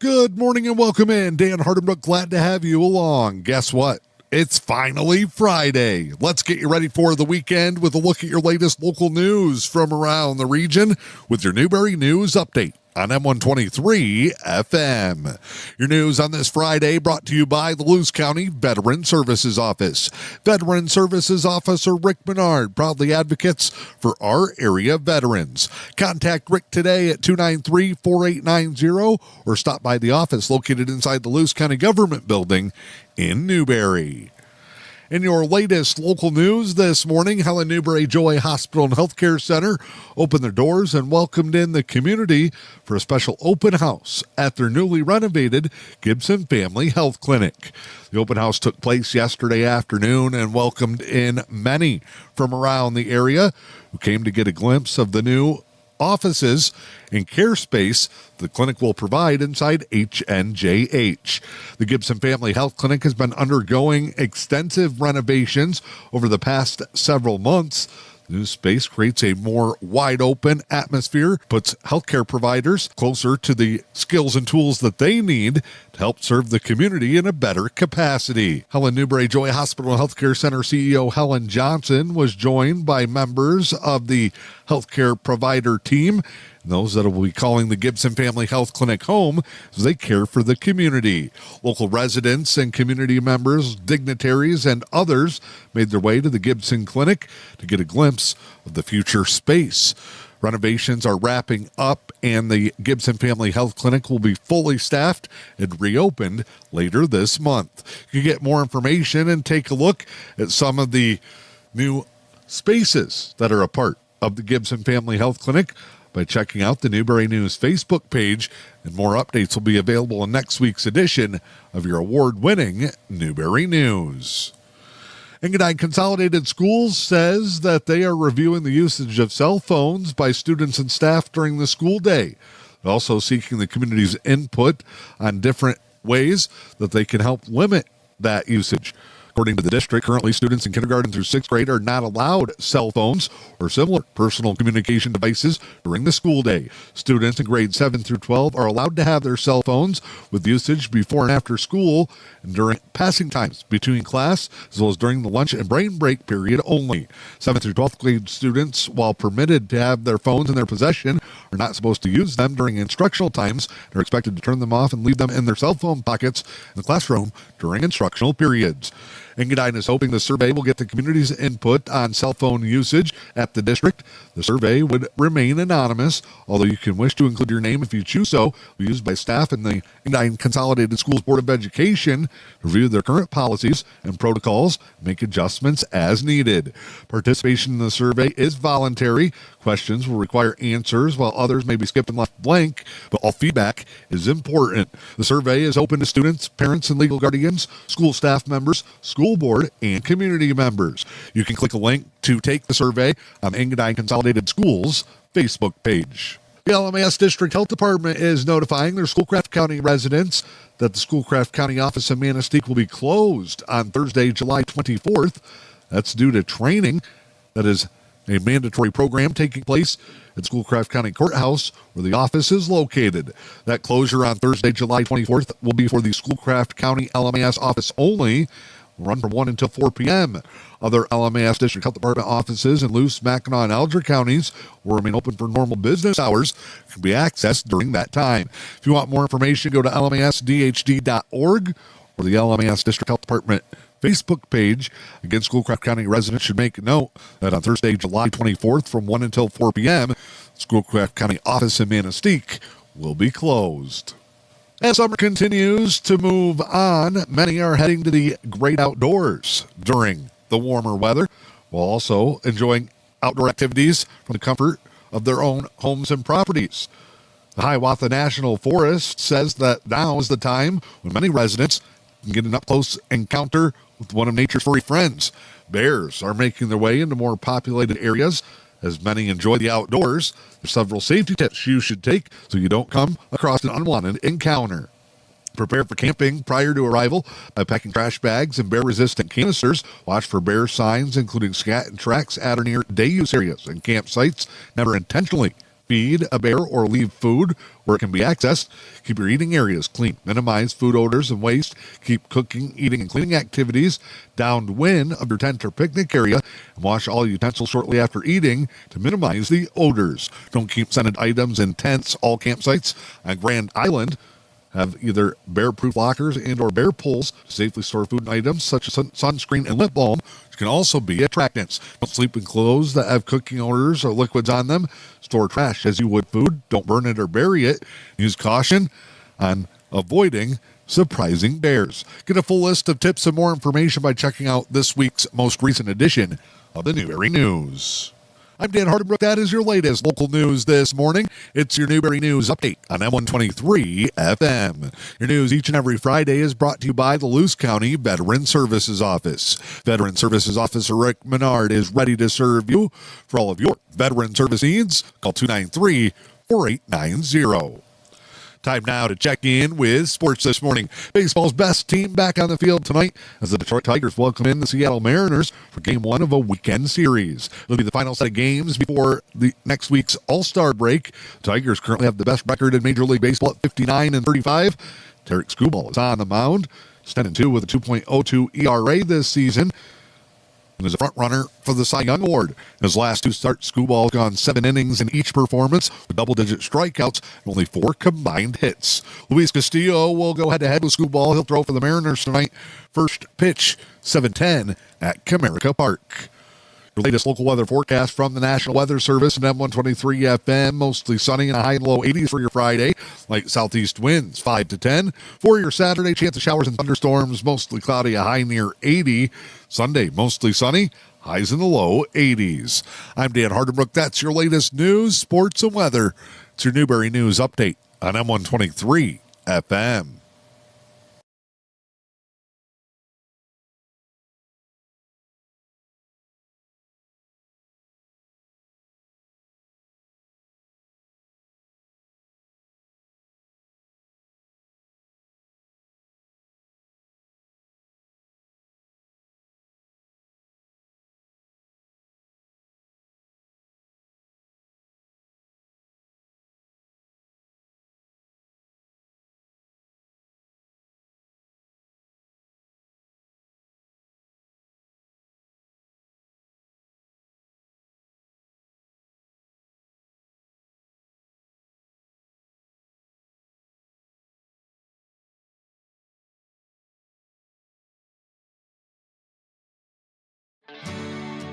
Good morning and welcome in. Dan Hardenbrook, glad to have you along. Guess what? It's finally Friday. Let's get you ready for the weekend with a look at your latest local news from around the region with your Newberry News Update on M123 FM. Your news on this Friday brought to you by the Luce County Veteran Services Office. Veteran Services Officer Rick Menard proudly advocates for our area veterans. Contact Rick today at 293-4890 or stop by the office located inside the Luce County Government Building in Newberry. In your latest local news this morning, Helen Newberry Joy Hospital and Healthcare Center opened their doors and welcomed in the community for a special open house at their newly renovated Gibson Family Health Clinic. The open house took place yesterday afternoon and welcomed in many from around the area who came to get a glimpse of the new offices and care space the clinic will provide inside HNJH. The Gibson Family Health Clinic has been undergoing extensive renovations over the past several months. The new space creates a more wide-open atmosphere, puts healthcare providers closer to the skills and tools that they need to help serve the community in a better capacity. Helen Newberry Joy Hospital and Healthcare Center CEO Helen Johnson was joined by members of the healthcare provider team, those that will be calling the Gibson Family Health Clinic home as they care for the community. Local residents and community members, dignitaries, and others made their way to the Gibson Clinic to get a glimpse of the future space. Renovations are wrapping up, and the Gibson Family Health Clinic will be fully staffed and reopened later this month. You can get more information and take a look at some of the new spaces that are a part of the Gibson Family Health Clinic by checking out the Newberry News Facebook page, and more updates will be available in next week's edition of your award-winning Newberry News. Engadine Consolidated Schools says that they are reviewing the usage of cell phones by students and staff during the school day. They're also seeking the community's input on different ways that they can help limit that usage. According to the district, currently students in kindergarten through 6th grade are not allowed cell phones or similar personal communication devices during the school day. Students in grades 7 through 12 are allowed to have their cell phones with usage before and after school and during passing times between class, as well as during the lunch and brain break period only. 7th through 12th grade students, while permitted to have their phones in their possession, are not supposed to use them during instructional times and are expected to turn them off and leave them in their cell phone pockets in the classroom during instructional periods. Engadine is hoping the survey will get the community's input on cell phone usage at the district. The survey would remain anonymous, although you can wish to include your name if you choose so. It'll be used by staff in the Engadine Consolidated Schools Board of Education to review their current policies and protocols, make adjustments as needed. Participation in the survey is voluntary. Questions will require answers, while others may be skipped and left blank, but all feedback is important. The survey is open to students, parents, and legal guardians, school staff members, school board, and community members. You can click a link to take the survey on Engadine Consolidated Schools Facebook page. The LMAS District Health Department is notifying their Schoolcraft County residents that the Schoolcraft County office in Manistee will be closed on Thursday, July 24th. That's due to training that is a mandatory program taking place at Schoolcraft County Courthouse, where the office is located. That closure on Thursday, July 24th will be for the Schoolcraft County LMAS office only. Will run from 1 until 4 p.m. Other LMAS District Health Department offices in Luce, Mackinac, and Alger counties will remain open for normal business hours and can be accessed during that time. If you want more information, go to lmasdhd.org or the LMAS District Health Department Facebook page. Again, Schoolcraft County residents should make a note that on Thursday, July 24th from 1 until 4 p.m., Schoolcraft County office in Manistee will be closed. As summer continues to move on, many are heading to the great outdoors during the warmer weather, while also enjoying outdoor activities from the comfort of their own homes and properties. The Hiawatha National Forest says that now is the time when many residents can get an up-close encounter with one of nature's furry friends. Bears are making their way into more populated areas. As many enjoy the outdoors, there's several safety tips you should take so you don't come across an unwanted encounter. Prepare for camping prior to arrival by packing trash bags and bear-resistant canisters. Watch for bear signs, including scat and tracks at or near day-use areas and campsites. Never intentionally feed a bear or leave food where it can be accessed. Keep your eating areas clean. Minimize food odors and waste. Keep cooking, eating, and cleaning activities downwind of your tent or picnic area. And wash all utensils shortly after eating to minimize the odors. Don't keep scented items in tents. All campsites on Grand Island have either bear-proof lockers and or bear pools to safely store food and items such as sunscreen and lip balm, which can also be attractants. Don't sleep in clothes that have cooking odors or liquids on them. Store trash as you would food. Don't burn it or bury it. Use caution on avoiding surprising bears. Get a full list of tips and more information by checking out this week's most recent edition of the Newberry News. I'm Dan Hardenbrook. That is your latest local news this morning. It's your Newberry News Update on M123 FM. Your news each and every Friday is brought to you by the Luce County Veteran Services Office. Veteran Services Officer Rick Menard is ready to serve you for all of your veteran service needs. Call 293-4890. Time now to check in with sports this morning. Baseball's best team back on the field tonight as the Detroit Tigers welcome in the Seattle Mariners for Game 1 of a weekend series. It'll be the final set of games before the next week's All-Star break. The Tigers currently have the best record in Major League Baseball at 59-35. Tarek Skubal is on the mound. He's 10-2 with a 2.02 ERA this season. And is a front runner for the Cy Young Award. In his last two starts, Skubal gone 7 innings in each performance with double-digit strikeouts and only 4 combined hits. Luis Castillo will go head-to-head with Skubal. He'll throw for the Mariners tonight. First pitch, 7:10 at Comerica Park. Your latest local weather forecast from the National Weather Service and M123 FM. Mostly sunny and a high and low 80s for your Friday. Light southeast winds 5 to 10. For your Saturday, chance of showers and thunderstorms. Mostly cloudy, a high near 80. Sunday, mostly sunny. Highs in the low 80s. I'm Dan Hardenbrook. That's your latest news, sports, and weather. It's your Newberry News Update on M123 FM.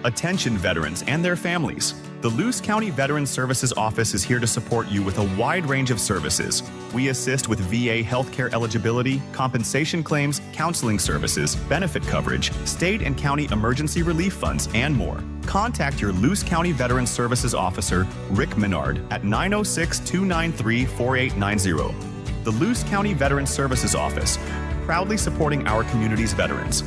Attention veterans and their families. The Luce County Veterans Services Office is here to support you with a wide range of services. We assist with VA healthcare eligibility, compensation claims, counseling services, benefit coverage, state and county emergency relief funds, and more. Contact your Luce County Veterans Services Officer, Rick Menard, at 906-293-4890. The Luce County Veterans Services Office, proudly supporting our community's veterans.